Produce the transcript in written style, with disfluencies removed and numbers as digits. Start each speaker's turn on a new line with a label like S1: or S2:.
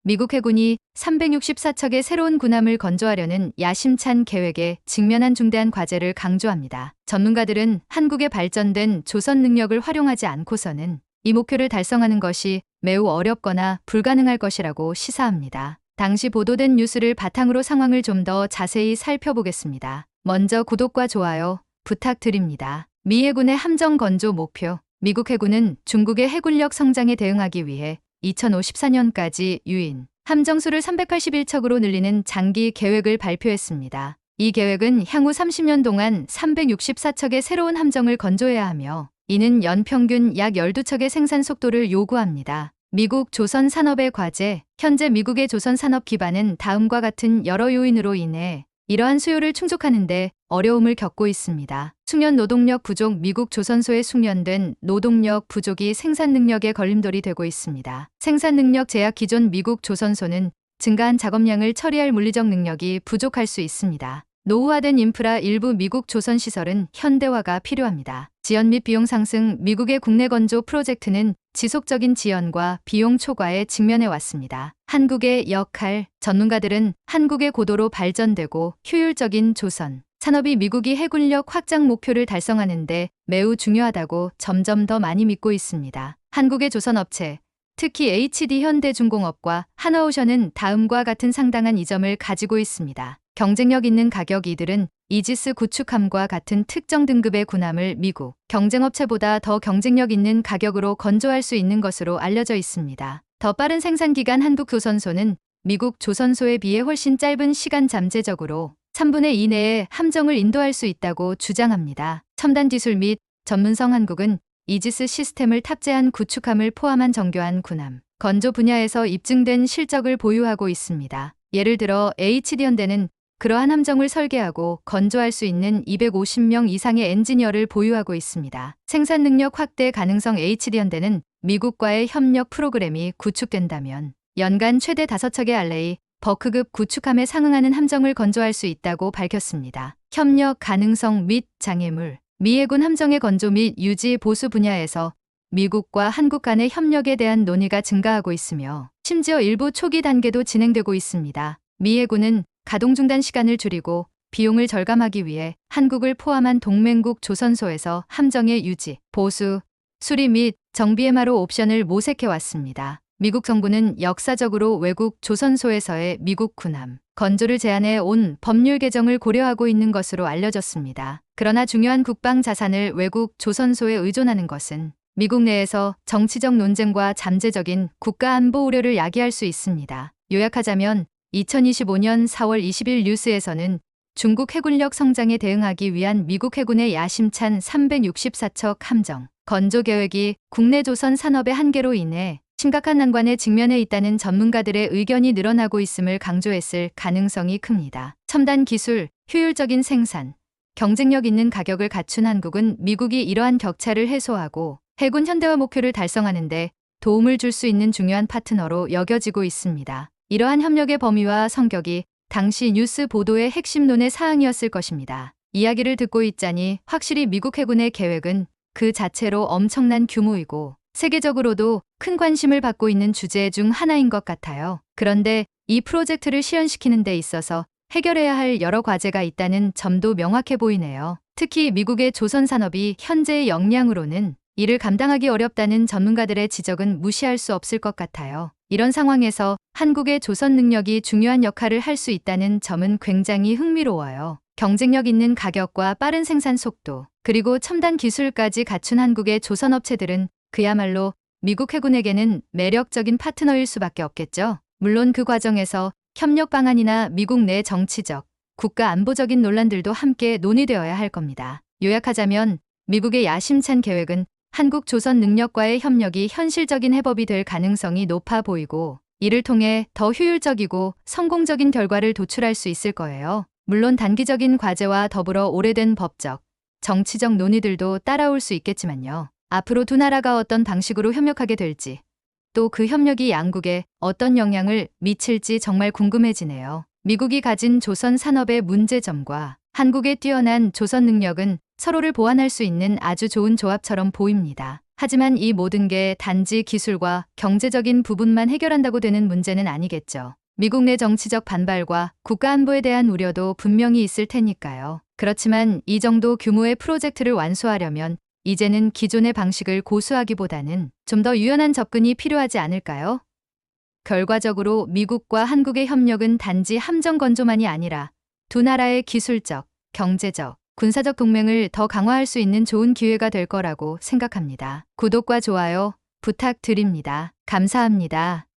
S1: 미국 해군이 364척의 새로운 군함을 건조하려는 야심찬 계획에 직면한 중대한 과제를 강조합니다. 전문가들은 한국의 발전된 조선 능력을 활용하지 않고서는 이 목표를 달성하는 것이 매우 어렵거나 불가능할 것이라고 시사합니다. 당시 보도된 뉴스를 바탕으로 상황을 좀 더 자세히 살펴보겠습니다. 먼저 구독과 좋아요 부탁드립니다. 미 해군의 함정 건조 목표. 미국 해군은 중국의 해군력 성장에 대응하기 위해 2054년까지 유인 함정수를 381척으로 늘리는 장기 계획을 발표했습니다. 이 계획은 향후 30년 동안 364척의 새로운 함정을 건조해야 하며 이는 연평균 약 12척의 생산 속도를 요구합니다. 미국 조선 산업의 과제. 현재 미국의 조선 산업 기반은 다음과 같은 여러 요인으로 인해 이러한 수요를 충족하는 데 어려움을 겪고 있습니다. 숙련 노동력 부족. 미국 조선소의 숙련된 노동력 부족이 생산 능력의 걸림돌이 되고 있습니다. 생산 능력 제약. 기존 미국 조선소는 증가한 작업량을 처리할 물리적 능력이 부족할 수 있습니다. 노후화된 인프라. 일부 미국 조선 시설은 현대화가 필요합니다. 지연 및 비용 상승. 미국의 국내 건조 프로젝트는 지속적인 지연과 비용 초과에 직면해 왔습니다. 한국의 역할. 전문가들은 한국의 고도로 발전되고 효율적인 조선 산업이 미국이 해군력 확장 목표를 달성하는 데 매우 중요하다고 점점 더 많이 믿고 있습니다. 한국의 조선업체, 특히 HD현대중공업과 하나오션은 다음과 같은 상당한 이점을 가지고 있습니다. 경쟁력 있는 가격. 이들은 이지스 구축함과 같은 특정 등급의 군함을 미국 경쟁업체보다 더 경쟁력 있는 가격으로 건조할 수 있는 것으로 알려져 있습니다. 더 빠른 생산 기간. 한국 조선소는 미국 조선소에 비해 훨씬 짧은 시간 잠재적으로 3분의 2 내에 함정을 인도할 수 있다고 주장합니다. 첨단 기술 및 전문성. 한국은 이지스 시스템을 탑재한 구축함을 포함한 정교한 군함 건조 분야에서 입증된 실적을 보유하고 있습니다. 예를 들어 HD현대는 그러한 함정을 설계하고 건조할 수 있는 250명 이상의 엔지니어를 보유하고 있습니다. 생산 능력 확대 가능성. HD현대는 미국과의 협력 프로그램이 구축된다면 연간 최대 5척의 알레이 버크급 구축함에 상응하는 함정을 건조할 수 있다고 밝혔습니다. 협력 가능성 및 장애물. 미 해군 함정의 건조 및 유지 보수 분야에서 미국과 한국 간의 협력에 대한 논의가 증가하고 있으며 심지어 일부 초기 단계도 진행되고 있습니다. 미 해군은 가동 중단 시간을 줄이고 비용을 절감하기 위해 한국을 포함한 동맹국 조선소에서 함정의 유지, 보수, 수리 및 정비 MRO 옵션을 모색해왔습니다. 미국 정부는 역사적으로 외국 조선소에서의 미국 군함 건조를 제한해 온 법률 개정을 고려하고 있는 것으로 알려졌습니다. 그러나 중요한 국방 자산을 외국 조선소에 의존하는 것은 미국 내에서 정치적 논쟁과 잠재적인 국가 안보 우려를 야기할 수 있습니다. 요약하자면 2025년 4월 20일 뉴스에서는 중국 해군력 성장에 대응하기 위한 미국 해군의 야심찬 364척 함정 건조 계획이 국내 조선 산업의 한계로 인해 심각한 난관에 직면해 있다는 전문가들의 의견이 늘어나고 있음을 강조했을 가능성이 큽니다. 첨단 기술, 효율적인 생산, 경쟁력 있는 가격을 갖춘 한국은 미국이 이러한 격차를 해소하고 해군 현대화 목표를 달성하는 데 도움을 줄 수 있는 중요한 파트너로 여겨지고 있습니다. 이러한 협력의 범위와 성격이 당시 뉴스 보도의 핵심론의 사항이었을 것입니다. 이야기를 듣고 있자니 확실히 미국 해군의 계획은 그 자체로 엄청난 규모이고 세계적으로도 큰 관심을 받고 있는 주제 중 하나인 것 같아요. 그런데 이 프로젝트를 실현시키는 데 있어서 해결해야 할 여러 과제가 있다는 점도 명확해 보이네요. 특히 미국의 조선 산업이 현재의 역량으로는 이를 감당하기 어렵다는 전문가들의 지적은 무시할 수 없을 것 같아요. 이런 상황에서 한국의 조선 능력이 중요한 역할을 할 수 있다는 점은 굉장히 흥미로워요. 경쟁력 있는 가격과 빠른 생산 속도, 그리고 첨단 기술까지 갖춘 한국의 조선 업체들은 그야말로 미국 해군에게는 매력적인 파트너일 수밖에 없겠죠. 물론 그 과정에서 협력 방안이나 미국 내 정치적, 국가 안보적인 논란들도 함께 논의되어야 할 겁니다. 요약하자면 미국의 야심찬 계획은 한국 조선 능력과의 협력이 현실적인 해법이 될 가능성이 높아 보이고 이를 통해 더 효율적이고 성공적인 결과를 도출할 수 있을 거예요. 물론 단기적인 과제와 더불어 오래된 법적, 정치적 논의들도 따라올 수 있겠지만요. 앞으로 두 나라가 어떤 방식으로 협력하게 될지, 또 그 협력이 양국에 어떤 영향을 미칠지 정말 궁금해지네요. 미국이 가진 조선 산업의 문제점과 한국의 뛰어난 조선 능력은 서로를 보완할 수 있는 아주 좋은 조합처럼 보입니다. 하지만 이 모든 게 단지 기술과 경제적인 부분만 해결한다고 되는 문제는 아니겠죠. 미국 내 정치적 반발과 국가 안보에 대한 우려도 분명히 있을 테니까요. 그렇지만 이 정도 규모의 프로젝트를 완수하려면 이제는 기존의 방식을 고수하기보다는 좀 더 유연한 접근이 필요하지 않을까요? 결과적으로 미국과 한국의 협력은 단지 함정 건조만이 아니라 두 나라의 기술적, 경제적, 군사적 동맹을 더 강화할 수 있는 좋은 기회가 될 거라고 생각합니다. 구독과 좋아요 부탁드립니다. 감사합니다.